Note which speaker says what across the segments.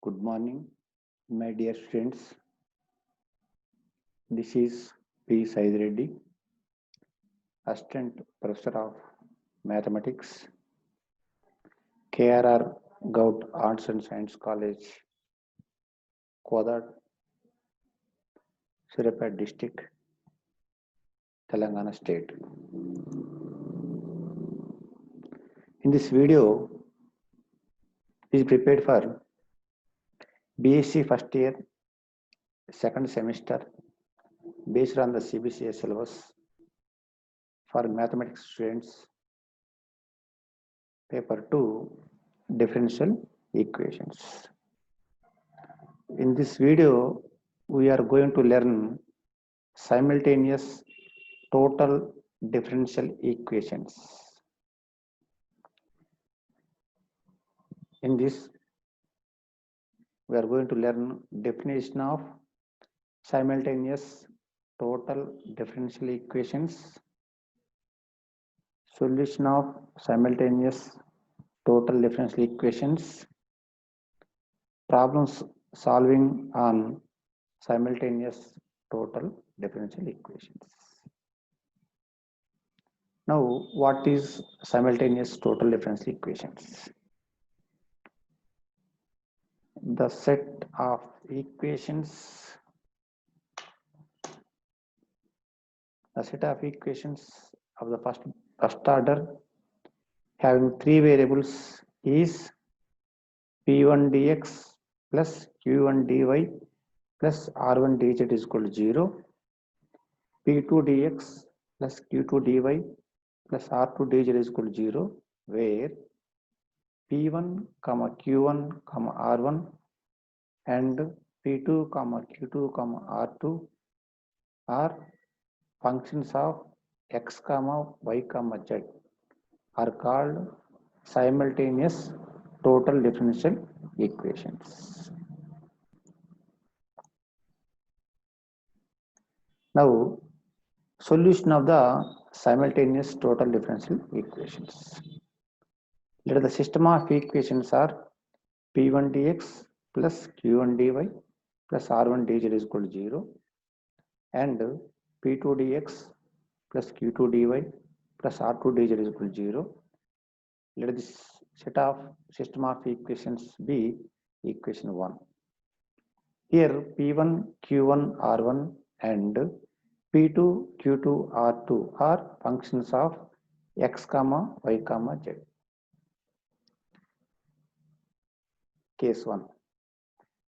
Speaker 1: Good morning, my dear students. This is P. Sai Reddy, Assistant Professor of Mathematics, KRR Gout Arts and Science College, Kodad, Surapet District, Telangana State. In this video, is prepared for BSc first year, second semester, based on the CBCS syllabus for mathematics students, paper 2, differential equations. In this video, we are going to learn simultaneous total differential equations. In this, we are going to learn definition of simultaneous total differential equations, solution of simultaneous total differential equations, problems solving on simultaneous total differential equations. Now, what is simultaneous total differential equations? The set of equations of the first order having three variables is p1 dx plus q1 dy plus r1 dz is equal to 0, p2 dx plus q2 dy plus r2 dz is equal to 0, where p1, q1, r1 and p2, q2, r2 are functions of x, y, z are called simultaneous total differential equations. Now, solution of the simultaneous total differential equations. Let the system of equations are p1 dx plus q1 dy plus r1 dz is equal to 0 and p2 dx plus q2 dy plus r2 dz is equal to 0. Let this set of system of equations be equation 1. Here p1 q1 r1 and p2 q2 r2 are functions of x, y, z. Case 1.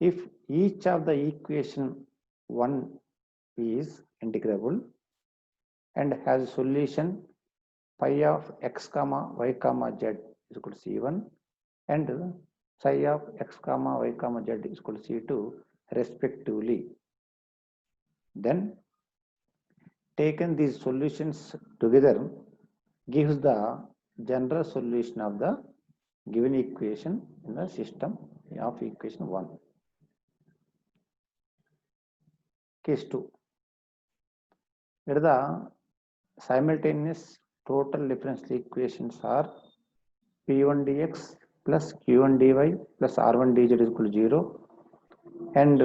Speaker 1: If each of the equation 1 is integrable and has a solution phi of x, y, z is equal to c1 and psi of x, y, z is equal to c2 respectively, then taken these solutions together gives the general solution of the given equation in the system of equation 1. Case 2. Let the simultaneous total differential equations are p1 dx plus q1 dy plus r1 dz is equal to 0 and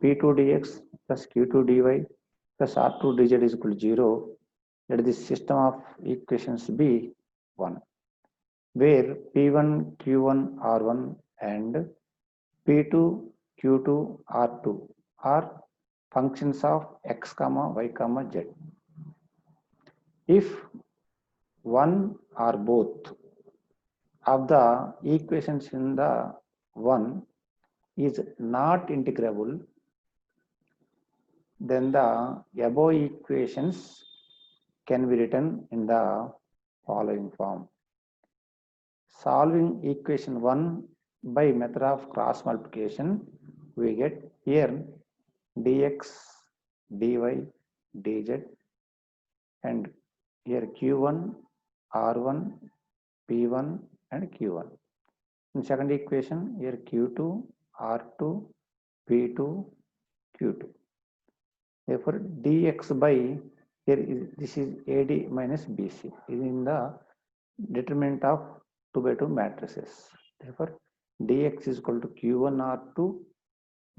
Speaker 1: p2 dx plus q2 dy plus r2 dz is equal to 0. Let this system of equations be 1, where p1 q1 r1 and p2 q2 r2 are functions of x, y, z. If one or both of the equations in the 1 is not integrable, then the above equations can be written in the following form. Solving equation 1 by method of cross multiplication, we get here dx, dy, dz and here q1, r1, p1 and q1. In second equation, here q2, r2, p2, q2. Therefore, dx by here this is AD minus BC is in the determinant of 2 by 2 matrices. Therefore, dx is equal to q1 r2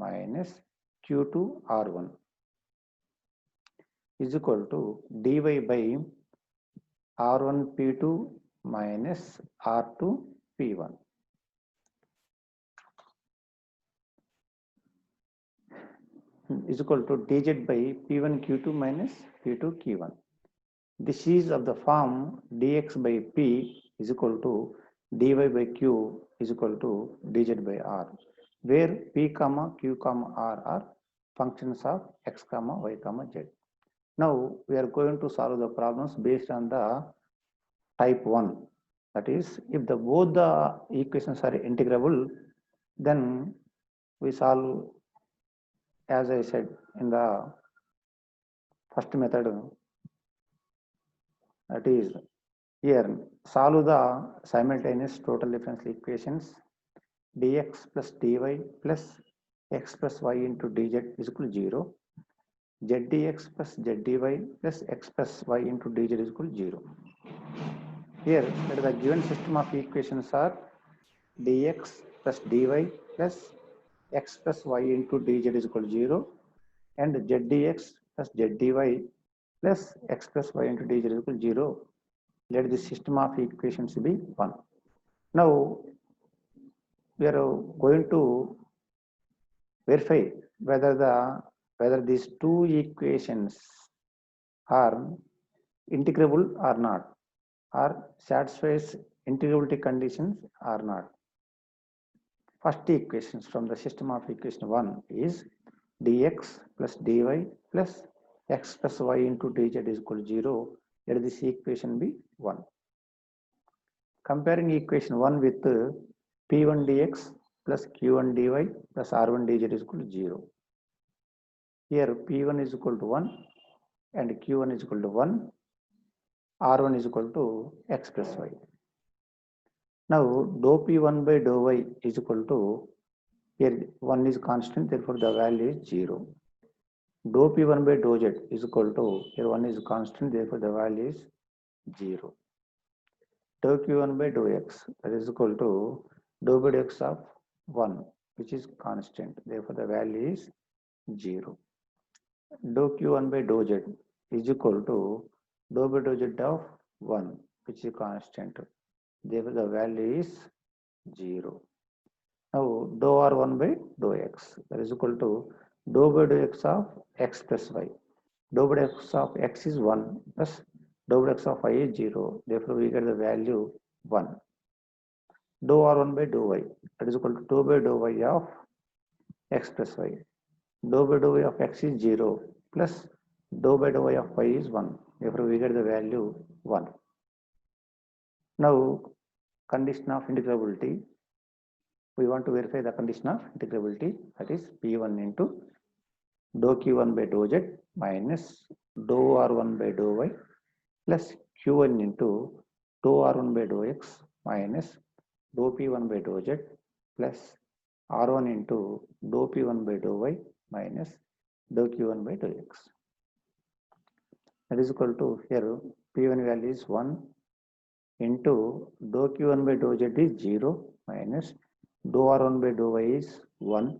Speaker 1: minus q2 r1 is equal to dy by r1 p2 minus r2 p1 is equal to dz by p1 q2 minus p2 q1. This is of the form dx by p is equal to dy by q is equal to dz by r, where p comma q comma r are functions of x comma y comma z. Now we are going to solve the problems based on the type 1. That is, if the both the equations are integrable, then we solve as I said in the first method. That is, here solve the simultaneous total differential equations dx plus dy plus x plus y into dz is equal to 0. zdx plus zdy plus x plus y into dz is equal to 0. Here, let the given system of equations are dx plus dy plus x plus y into dz is equal to 0 and zdx plus zy plus x plus y into dz is equal to 0. Let the system of equations be 1. Now, we are going to verify whether these two equations are integrable or not, or satisfies integrability conditions or not. First equations from the system of equation 1 is dx plus dy plus x plus y into dz is equal to 0. Let this equation be 1. Comparing equation 1 with p1 dx plus q1 dy plus r1 dz is equal to 0. Here p1 is equal to 1 and q1 is equal to 1, r1 is equal to x plus y. Now dou p1 by dou y is equal to, here 1 is constant, therefore the value is 0. Dou p1 by dou z is equal to, here 1 is constant, therefore the value is 0. Dou q1 by dou x, that is equal to dou by dou x of 1, which is constant, therefore the value is 0. Dou q1 by dou z is equal to dou by dou z of 1, which is constant, therefore the value is 0. Now dou r1 by dou x, that is equal to dou by dou x of x plus y. Dou by dou x of x is 1 plus dou by dou x of y is 0, therefore we get the value 1. Dou r1 by dou y, that is equal to dou by dou y of x plus y. Dou by dou y of x is 0 plus dou by dou y of y is 1, therefore we get the value 1. Now condition of integrability, we want to verify the condition of integrability, that is p1 into dou q1 by dou z minus dou r1 by dou y plus q1 into dou r1 by dou x minus dou p1 by dou z plus r1 into dou p1 by dou y minus dou q1 by dou x. That is equal to, here p1 value is 1 into dou q1 by dou z is 0 minus dou r1 by dou y is 1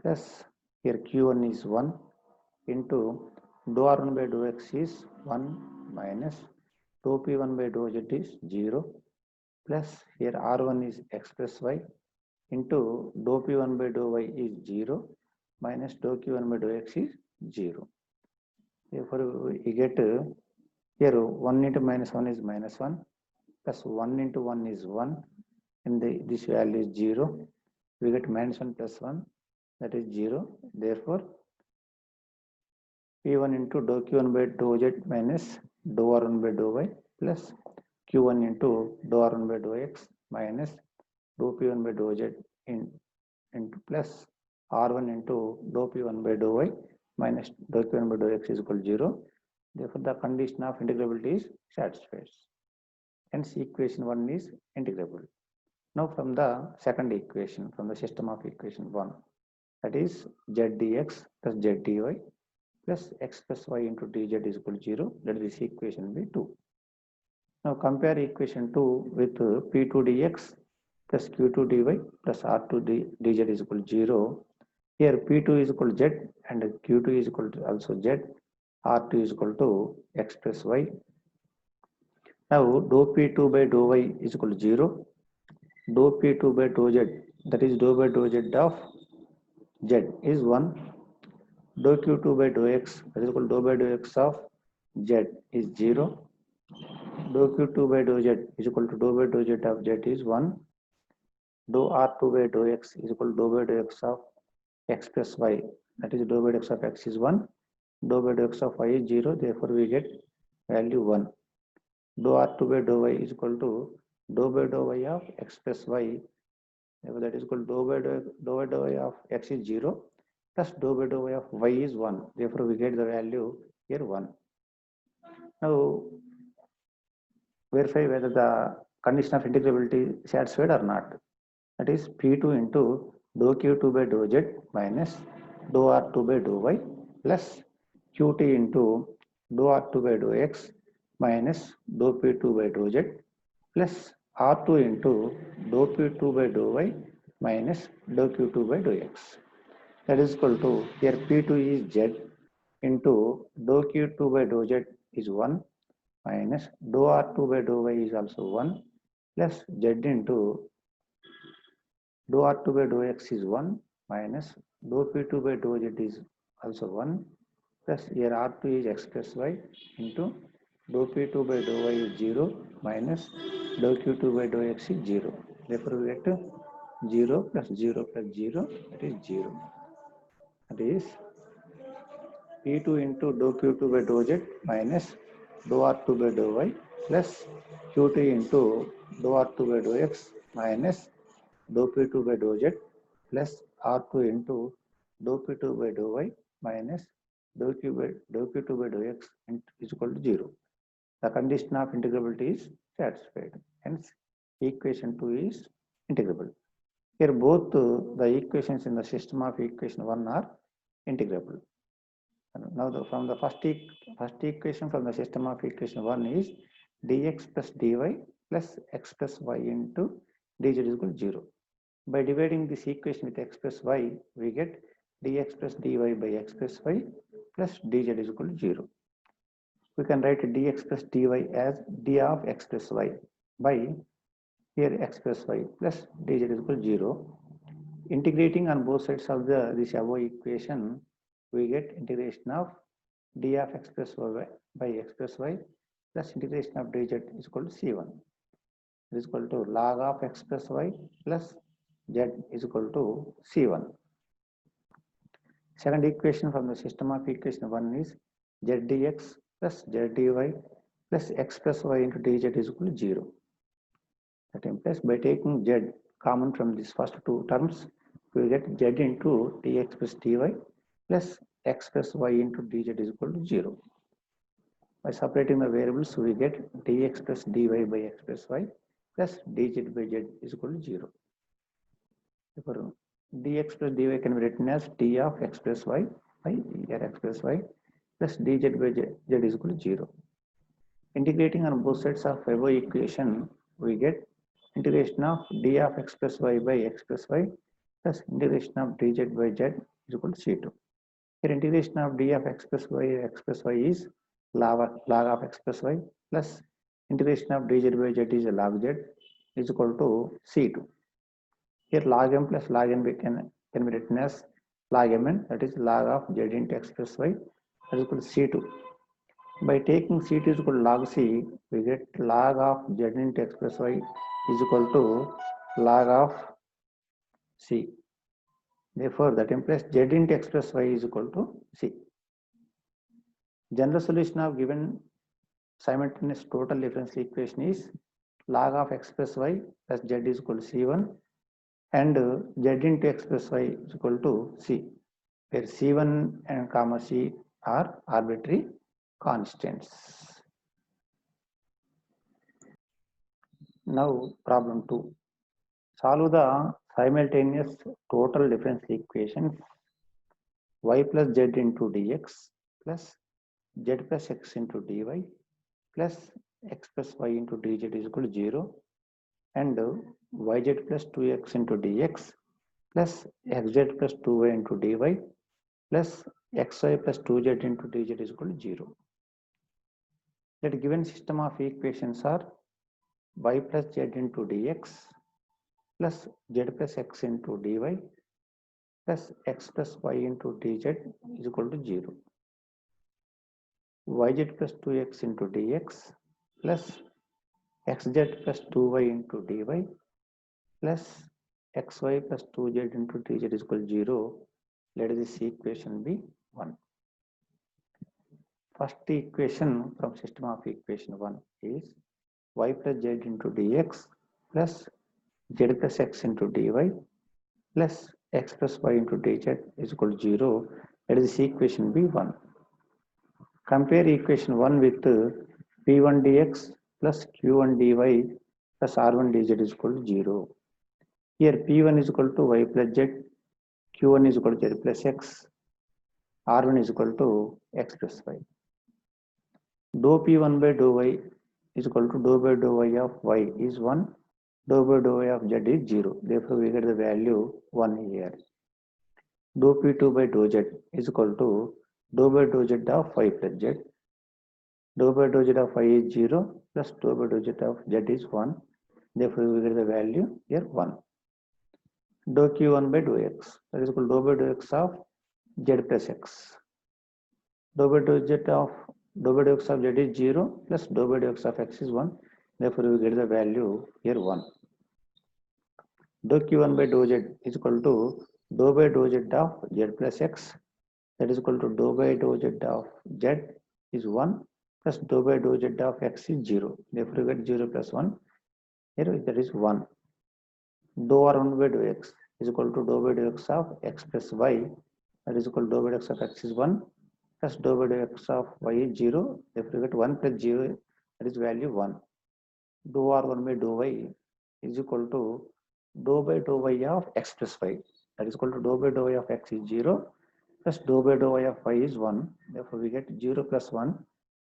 Speaker 1: plus, here q1 is 1 into dou r1 by dou x is 1 minus dou p1 by dou z is 0 plus, here r1 is x plus y into dou p1 by dou y is 0 minus dou q1 by dou x is 0. Therefore we get, here 1 into minus 1 is minus 1 plus 1 into 1 is 1 and this value is 0. We get minus 1 plus 1, that is 0. Therefore p1 into dou q1 by dou z minus dou r1 by dou y plus q1 into dou r1 by dou x minus dou p1 by dou z into plus r1 into dou p1 by dou y minus dou q1 by dou x is equal to 0. Therefore the condition of integrability is satisfied. Hence equation 1 is integrable. Now from the second equation, from the system of equation 1, that is z dx plus z dy plus x plus y into dz is equal to 0. Let this equation be 2. Now compare equation 2 with p2 dx plus q2 dy plus r2 dz is equal to 0. Here p2 is equal to z and q2 is equal to also z. R2 is equal to x plus y. Now dou p2 by dou y is equal to 0. Dou p2 by dou z, that is dou by dou z of z is 1. Dou q2 by dou x, that is equal to dou by dou x of z is 0. Dou q2 by dou z is equal to dou by dou z of z is 1. Dou r2 by dou x is equal to dou by dou x of x plus y, that is dou by dou x of x is 1. Dou by dou x of y is 0, therefore we get value 1. Dou r2 by dou y is equal to dou by dou y of x plus y, therefore that is equal to dou by dou y of x is 0 plus dou by dou y of y is 1, therefore we get the value here 1. Now verify whether the condition of integrability is satisfied or not. That is P2 into dou Q2 by dou Z minus dou R2 by dou Y plus Qt into dou R2 by dou X minus dou P2 by dou Z plus R2 into dou P2 by dou Y minus dou Q2 by dou X. That is equal to, here P2 is Z into dou Q2 by dou Z is 1 minus dou R2 by dou Y is also 1 plus Z into dou R2 by dou X is 1 minus dou P2 by dou Z is also 1 plus here R2 is x plus y into dou P2 by dou Y is 0 minus dou Q2 by dou X is 0. Therefore we get 0 plus 0 plus 0, that is 0. That is P2 into dou Q2 by dou Z minus dou R2 by dou Y plus Qt into dou R2 by dou X minus dou P2 by dou Z plus R2 into dou P2 by dou Y minus dou Q2 by dou X is equal to 0. The condition of integrability is satisfied. Hence, equation 2 is integrable. Here both the equations in the system of equation 1 are integrable. Now from the first equation from the system of equation 1 is dx plus dy plus x plus y into dz is equal to 0. By dividing this equation with x plus y, we get dx plus dy by x plus y plus dz is equal to 0. We can write dx plus dy as d of x plus y by here x plus y plus dz is equal to 0. Integrating on both sides of this above equation, we get integration of d of x plus y by x plus y plus integration of dz is equal to c1. It is equal to log of x plus y plus z is equal to c1. Second equation from the system of equation 1 is z dx plus z dy plus x plus y into dz is equal to 0. That implies by taking z common from these first two terms, we get z into dx plus dy plus x plus y into dz is equal to 0. By separating the variables, we get dx plus dy by x plus y plus dz by z is equal to 0. Therefore, dx plus dy can be written as d of x plus y by x plus y plus dz by z is equal to 0. Integrating on both sides of above equation, we get integration of d of x plus y by x plus y plus integration of dz by z is equal to c2. Here integration of d of x plus y is log of x plus y plus integration of dz by z is log z is equal to c2. Here log m plus log n can be written as log mn, that is log of z into x plus y is equal to c2. By taking c2 is equal to log c, we get log of z into x plus y is equal to log of c. Therefore, that implies z into x plus y is equal to c. General solution of given simultaneous total differential equation is log of x plus y plus z is equal to c1 and z into x plus y is equal to c, where c1 and comma c are arbitrary constants. Now problem 2. Solve the simultaneous total differential equations y plus z into dx plus z plus x into dy plus x plus y into dz is equal to 0 and yz plus 2x into dx plus xz plus 2y into dy plus xy plus 2z into dz is equal to 0. That given system of equations are y plus z into dx plus z plus x into dy plus x plus y into dz is equal to 0. Yz plus 2x into dx plus xz plus 2y into dy plus xy plus 2z into dz is equal to 0. Let this equation be 1. First equation from system of equation 1 is y plus z into dx plus z plus x into dy plus x plus y into dz is equal to 0. Let this equation be 1. Compare equation 1 with p1 dx plus q1 dy plus r1 dz is equal to 0. Here p1 is equal to y plus z, q1 is equal to z plus x, r1 is equal to x plus y. Dou p1 by dou y is equal to dou by dou y of y is 1, dou by dou y of z is 0. Therefore, we get the value 1 here. Dou p2 by dou z is equal to dou by dou z of y plus z. Dou by dou z of y is 0 plus dou by dou z of z is 1. Therefore, we get the value here 1. Dou q1 by dou x, that is equal to dou by dou x of z plus x. Dou by dou x of z is 0 plus dou by dou x of x is 1. Therefore, we get the value here 1. Dou q1 by dou z is equal to dou by dou z of z plus x, that is equal to dou by dou z of z is 1 plus dou by dou z of x is 0. Therefore, we get 0 plus 1. Here that is 1. Dou r1 by dou x is equal to dou by dou x of x plus y, that is equal to dou by dou x of x is 1 plus dou by dou x of y is 0. Therefore, we get 1 plus 0, that is value 1. Dou r1 by dou y is equal to dou by dou y of x plus y, that is equal to dou by dou y of x is 0 plus dou by dou y of y is 1. Therefore, we get 0 plus 1,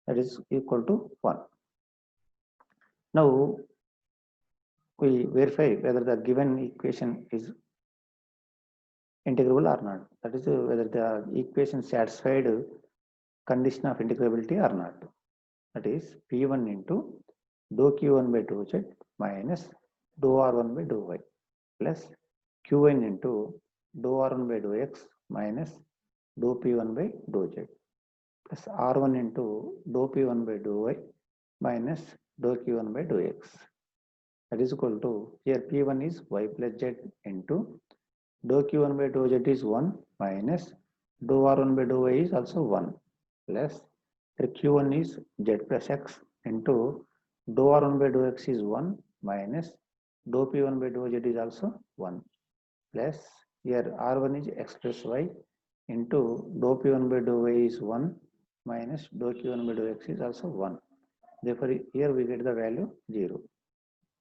Speaker 1: that is equal to 1. Now, we verify whether the given equation is integrable or not. That is whether the equation satisfied condition of integrability or not. That is P1 into dou Q1 by dou Z minus dou R1 by dou Y plus Qn into dou R1 by dou X minus dou P1 by dou Z plus R1 into dou P1 by dou Y minus dou Q1 by dou X. That is equal to, here P1 is Y plus Z into dou q1 by dou z is 1 minus dou r1 by dou y is also 1 plus q1 is z plus x into dou r1 by dou x is 1 minus dou p1 by dou z is also 1 plus here r1 is x plus y into dou p1 by dou y is 1 minus dou q1 by dou x is also 1. Therefore, here we get the value 0.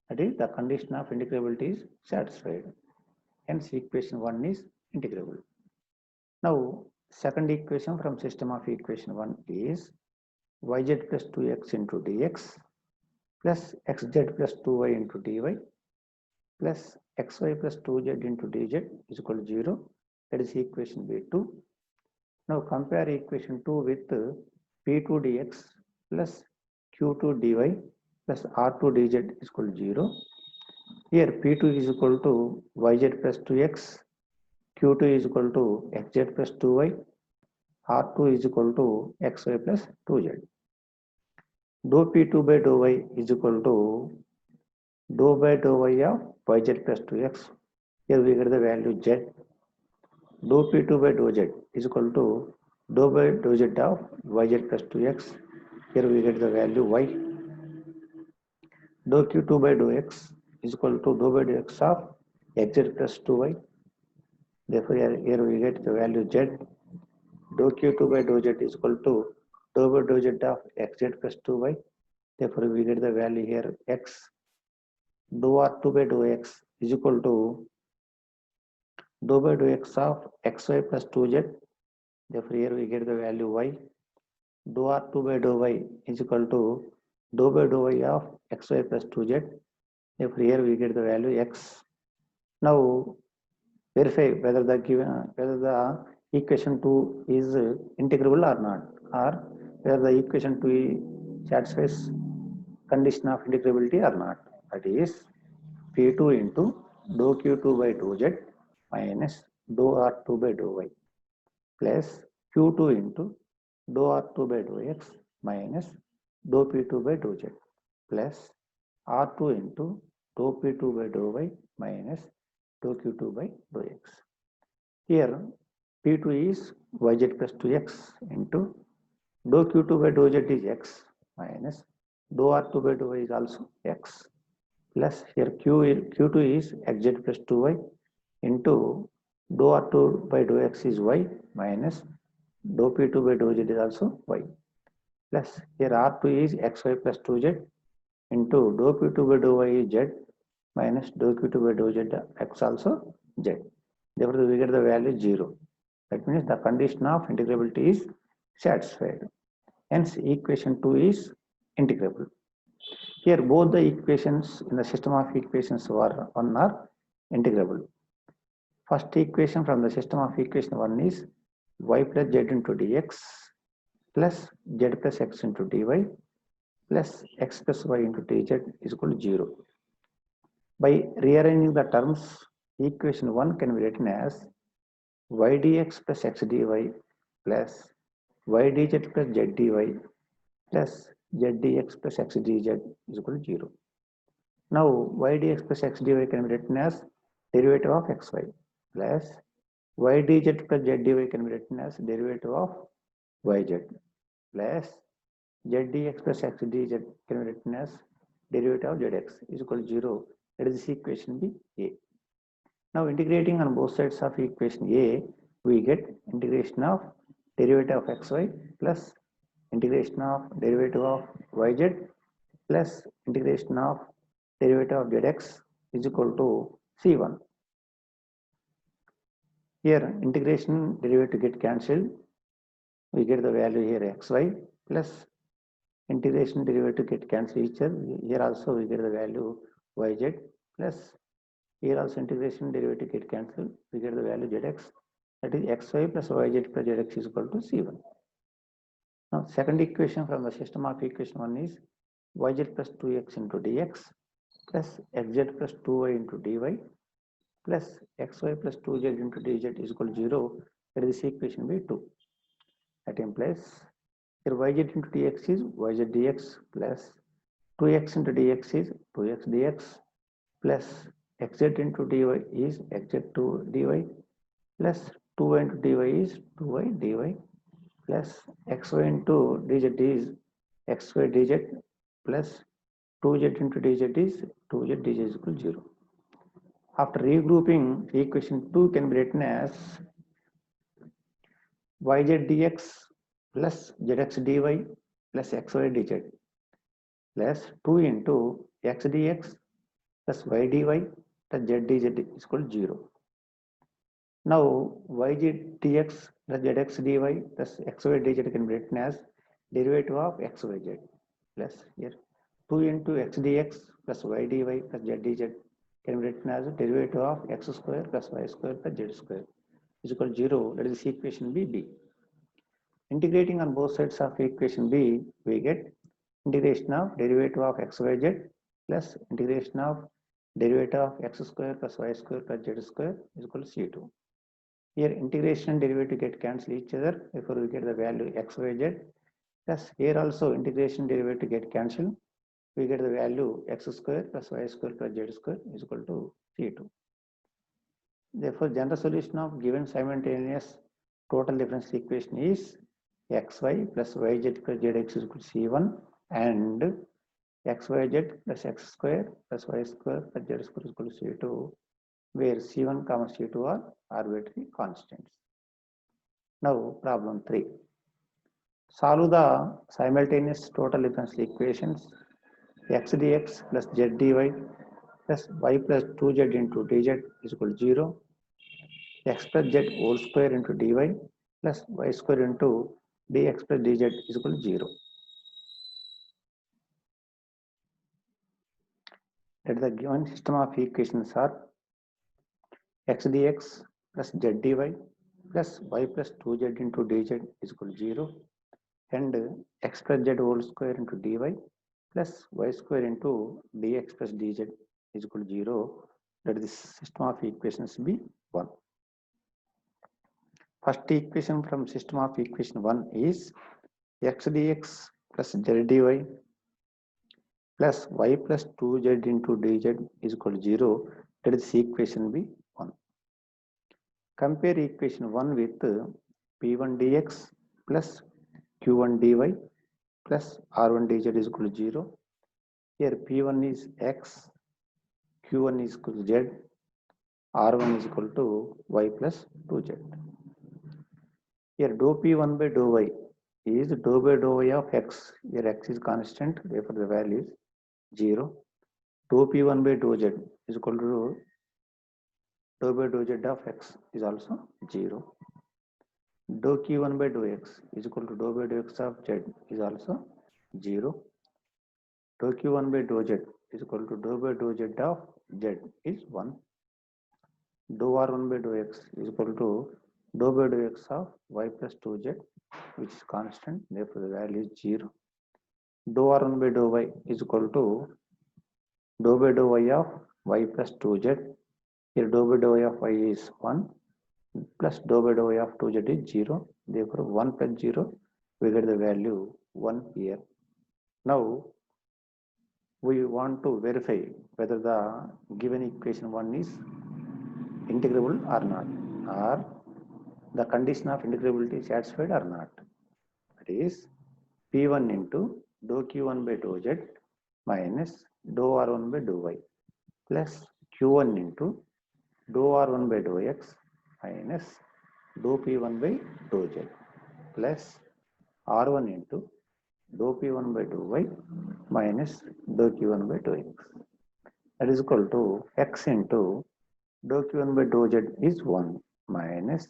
Speaker 1: That is, the condition of integrability is satisfied. Hence, equation 1 is integrable. Now, second equation from system of equation 1 is yz plus 2x into dx plus xz plus 2y into dy plus xy plus 2z into dz is equal to 0. That is equation B2. Now, compare equation 2 with p2 dx plus q2 dy plus r2 dz is equal to 0. Here P2 is equal to yz plus 2x, Q2 is equal to xz plus 2y, R2 is equal to xy plus 2z. Dou P2 by dou y is equal to dou by dou y of yz plus 2x. Here we get the value z. Dou P2 by dou z is equal to dou by dou z of yz plus 2x. Here we get the value y. Dou Q2 by dou x is equal to dou by dou x of xz plus 2y. Therefore, here we get the value z. Dou q2 by dou z is equal to dou by dou z of xz plus 2y. Therefore, we get the value here x. Dou r2 by dou x is equal to dou by dou x of xy plus 2z. Therefore, here we get the value y. Dou r2 by dou y is equal to dou by dou y of xy plus 2z. Therefore, here we get the value x. Now verify whether the given whether the equation 2 is integrable or not, or whether the equation 2 satisfies condition of integrability or not. That is P2 into dou Q2 by dou Z minus dou R2 by dou Y plus Q2 into dou R2 by dou X minus dou P2 by dou Z plus R2 into dou P2 by dou Y minus dou Q2 by dou X. Here P2 is YZ plus 2X into dou Q2 by dou Z is X minus dou R2 by dou Y is also X plus here Q2 is xz plus 2y into dou R2 by dou X is y minus dou P2 by dou Z is also y plus here R2 is xy plus 2z into dou P2 by dou Y is z minus dou Q2 by dou Z x also z. Therefore, we get the value 0. That means the condition of integrability is satisfied. Hence, equation 2 is integrable. Here, both the equations in the system of equations 1 are integrable. First equation from the system of equation 1 is y plus z into dx plus z plus x into dy plus x plus y into dz is equal to 0. By rearranging the terms, equation 1 can be written as y dx plus x dy plus y dz plus z dy plus z dx plus x dz is equal to 0. Now y dx plus x dy can be written as derivative of xy plus y dz plus z dy can be written as derivative of yz plus z dx plus x dz can be written as derivative of zx is equal to 0. That is equation B A. Now integrating on both sides of equation A, we get integration of derivative of xy plus integration of derivative of yz plus integration of derivative of zx is equal to C1. Here integration derivative get cancelled. We get the value here xy plus integration derivative get cancelled each other. Here also we get the value yz plus here also integration derivative get cancelled. We get the value zx. That is xy plus yz plus zx is equal to C1. Now second equation from the system of equation 1 is yz plus 2x into dx plus xz plus 2y into dy plus xy plus 2z into dz is equal to 0. That is equation B2. That implies here yz into dx is yz dx plus 2x into dx is 2x dx plus xz into dy is xz to dy plus 2y into dy is 2y dy plus xy into dz is xy dz plus 2z into dz is 2z dz is equal to 0. After regrouping, equation 2 can be written as yz dx plus zx dy plus xy dz plus 2 into x dx plus y dy plus z dz is equal to 0. Now yz dx plus zx dy plus xy dz can be written as derivative of xyz plus here 2 into x dx plus y dy plus z dz can be written as a derivative of x square plus y square plus z square is equal to 0. That is equation B. Integrating on both sides of equation B, we get integration of derivative of xyz plus integration of derivative of x square plus y square plus z square is equal to C2. Here integration and derivative get cancel each other, therefore we get the value xyz plus here also integration derivative get cancelled. We get the value x square plus y square plus z square is equal to C2. Therefore, general solution of given simultaneous total differential equation is xy plus yz plus zx is equal to C1 and xyz plus x square plus y square plus z square is equal to C2, where C1 comma C2 are arbitrary constants. Now, problem 3. Solve the simultaneous total differential equations x dx plus z dy plus y plus 2z into dz is equal to 0, x plus z whole square into dy plus y square into dx plus dz is equal to 0. Let the given system of equations are x dx plus z dy plus y plus 2z into dz is equal to 0 and x plus z whole square into dy plus y square into dx plus dz is equal to 0. Let this system of equations be 1. First equation from system of equation 1 is x dx plus z dy plus y plus 2z into dz is equal to 0. Let this equation be 1. Compare equation 1 with p1 dx plus q1 dy plus r1 dz is equal to 0. Here p1 is x, q1 is equal to z, r1 is equal to y plus 2z. Here dou p1 by dou y is dou by dou y of x. Here x is constant, therefore the value is 0. Dou p1 by dou z is equal to dou by dou z of x is also 0. Dou q1 by dou x is equal to dou by dou x of z is also 0. Dou q1 by dou z is equal to dou by dou z of z is 1. Dou r1 by dou x is equal to dou by dou x of y plus 2z, which is constant, therefore the value is 0. Dou r1 by dou y is equal to dou by dou y of y plus 2z. Here dou by dou y of y is 1 plus dou by dou y of 2z is 0. Therefore 1 plus 0, we get the value 1 here. Now we want to verify whether the given equation 1 is integrable or not, or the condition of integrability is satisfied or not. That is p1 into dou q1 by dou z minus dou r1 by dou y plus q1 into dou r1 by dou x minus dou p1 by dou z plus r1 into dou p1 by dou y minus dou q1 by dou x. That is equal to x into dou q1 by dou z is 1 minus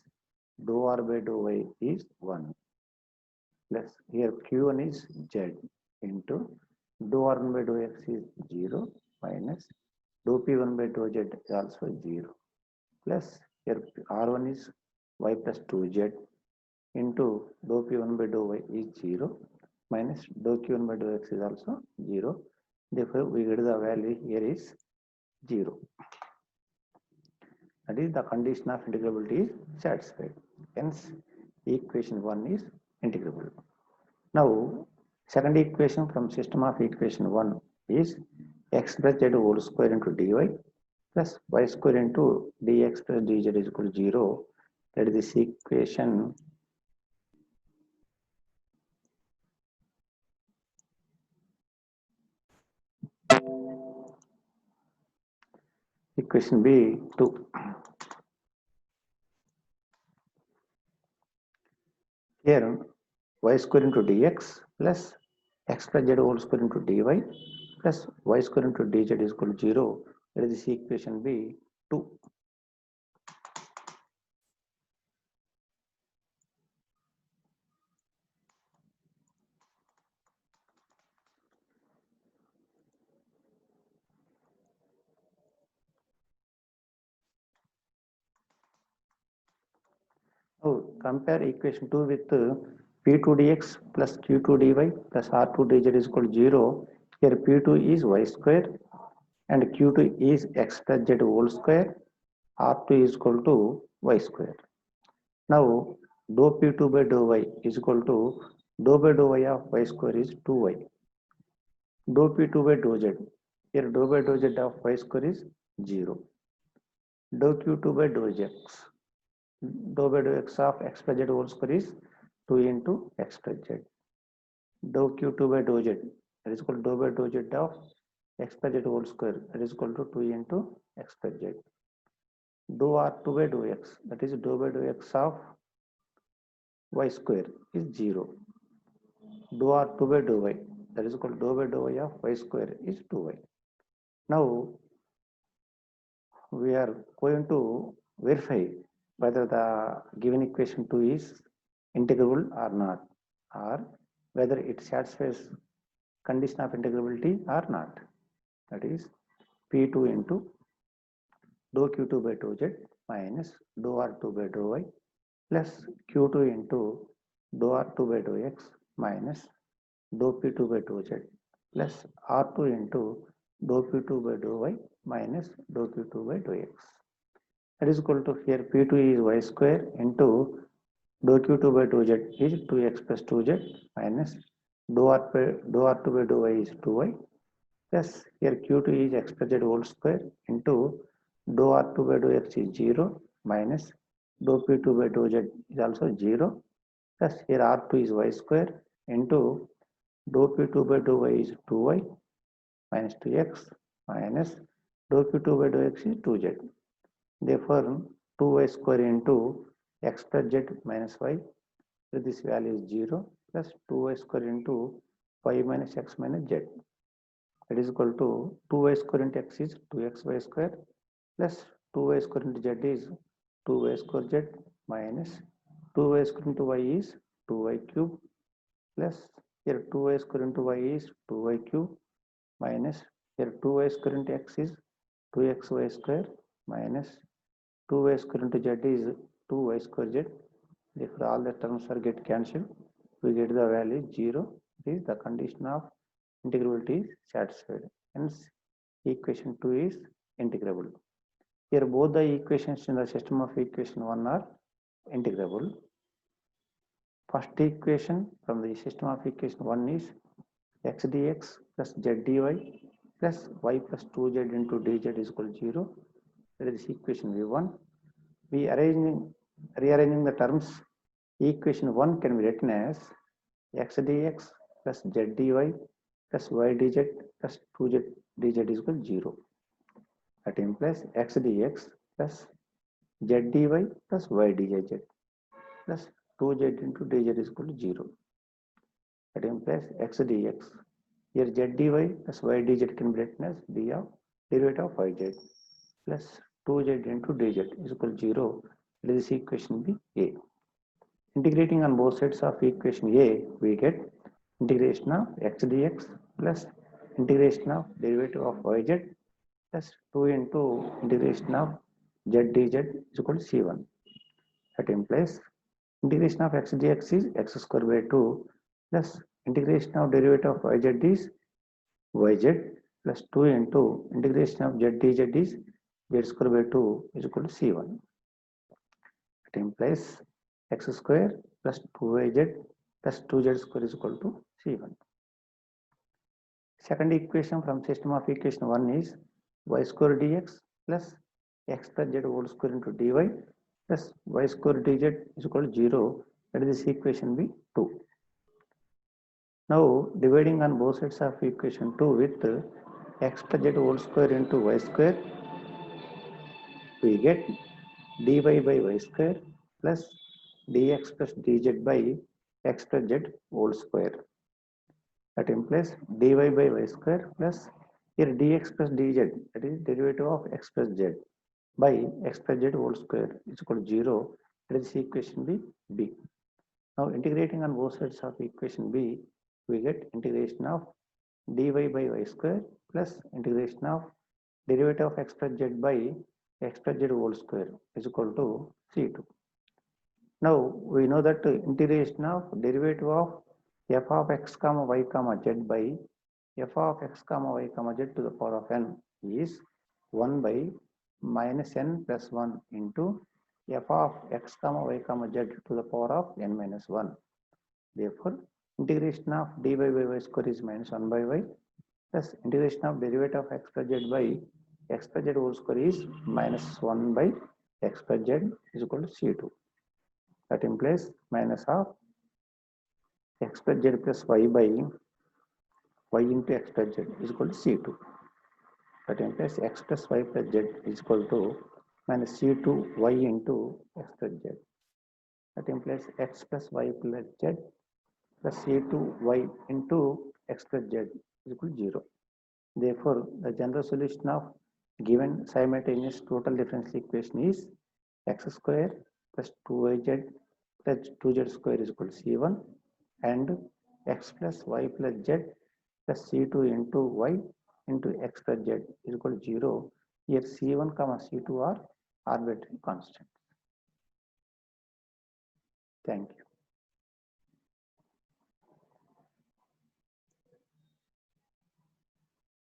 Speaker 1: dou r by dou y is 1 plus here q1 is z into dou r1 by dou x is 0 minus dou p1 by dou z is also 0 plus here r1 is y plus 2z into dou p1 by dou y is 0 minus dou q1 by dou x is also 0. Therefore we get the value here is 0. That is the condition of integrability is satisfied. Hence equation 1 is integrable. Now second equation from system of equation 1 is x plus z whole square into dy plus y square into dx plus dz is equal to 0. Let this equation equation B 2. Here y square into dx plus x plus z whole square into dy plus y square into dz is equal to 0. Let this equation be 2. Now compare equation 2 with p2 dx plus q2 dy plus r2 dz is equal to 0. Here p2 is y square and q2 is x plus z whole square, r2 is equal to y square. Now dou p2 by dou y is equal to dou by dou y of y square is 2y. Dou p2 by dou z, here dou by dou z of y square is 0. Dou q2 by dou x, dou by dou x of x plus z whole square is 2 into x plus z. Dou q2 by dou z, that is equal to dou by dou z of x plus z whole square, that is equal to 2 into x plus z. Dou r2 by dou x, that is dou by dou x of y square is 0. Dou r2 by dou y, that is equal to dou by dou y of y square is 2y. Now we are going to verify whether the given equation 2 is integrable or not, or whether it satisfies condition of integrability or not. That is P2 into dou Q2 by dou Z minus dou R2 by dou Y plus Q2 into dou R2 by dou X minus dou P2 by dou Z plus R2 into dou P2 by dou Y minus dou Q2 by dou X. That is equal to here P2 is Y square into dou Q2 by dou Z is 2X plus 2Z minus dou R2 by dou Y is 2Y plus here Q2 is X plus Z whole square into dou R2 by dou X is 0 minus dou P2 by dou Z is also 0 plus here R2 is Y square into dou P2 by dou Y is 2Y minus 2X minus dou Q2 by dou X is 2Z. Therefore 2Y square into X plus Z minus Y, so this value is 0 plus 2Y square into Y minus X minus Z. That is equal to 2Y square into X is 2XY square plus 2Y square into Z is 2Y square Z minus 2Y square into Y is 2Y cube plus here 2Y square into Y is 2Y cube minus here 2Y square into X is 2XY square minus 2Y square into Z is 2Y square Z. Therefore all the terms are get cancelled. We get the value 0. This is the condition of integrability is satisfied. Hence equation 2 is integrable. Here both the equations in the system of equation 1 are integrable. First equation from the system of equation 1 is x dx plus z dy plus y plus 2z into dz is equal to 0. That is equation V1. We rearranging the terms, equation 1 can be written as x dx plus z dy plus y dz plus 2z dz is equal to 0. That implies x dx plus z dy plus y dz plus 2z into dz is equal to 0. That implies x dx. Here z dy plus y dz can be written as d of derivative of yz plus 2z into dz is equal to 0. Let this equation be A. Integrating on both sides of equation A, we get integration of x dx plus integration of derivative of yz plus 2 into integration of z dz is equal to C1. That implies integration of x dx is x square by 2 plus integration of derivative of yz is yz plus 2 into integration of z dz is z square by 2 is equal to C1. That implies x square plus 2yz plus 2z square is equal to C1. Second equation from system of equation 1 is y square dx plus x plus z whole square into dy plus y square dz is equal to 0. Let this equation be 2. Now dividing on both sides of equation 2 with x plus z whole square into y square, we get dy by y square plus dx plus dz by x plus z whole square. That implies dy by y square plus here dx plus dz, that is derivative of x plus z by x plus z whole square is equal to 0. Let this equation be B. Now integrating on both sides of equation B, we get integration of dy by y square plus integration of derivative of x plus z by x plus z whole square is equal to C2. Now we know that integration of derivative of f of x comma y comma z by f of x comma y comma z to the power of n is 1 by minus n plus 1 into f of x comma y comma z to the power of n minus 1. Therefore, integration of dy by y square is minus 1 by y plus integration of derivative of x plus z by x plus z whole square is minus 1 by x plus z is equal to C2. That implies minus of x plus z plus y by y into x plus z is equal to C2. That implies x plus y plus z is equal to minus C2 y into x plus z. That implies x plus y plus z plus C2 y into x plus z is equal to 0. Therefore, the general solution of given simultaneous total differential equation is x square plus 2yz plus 2z square is equal to C1 and x plus y plus z plus C2 into y into x plus z is equal to 0. Here C1 comma C2 are arbitrary constants. Thank you.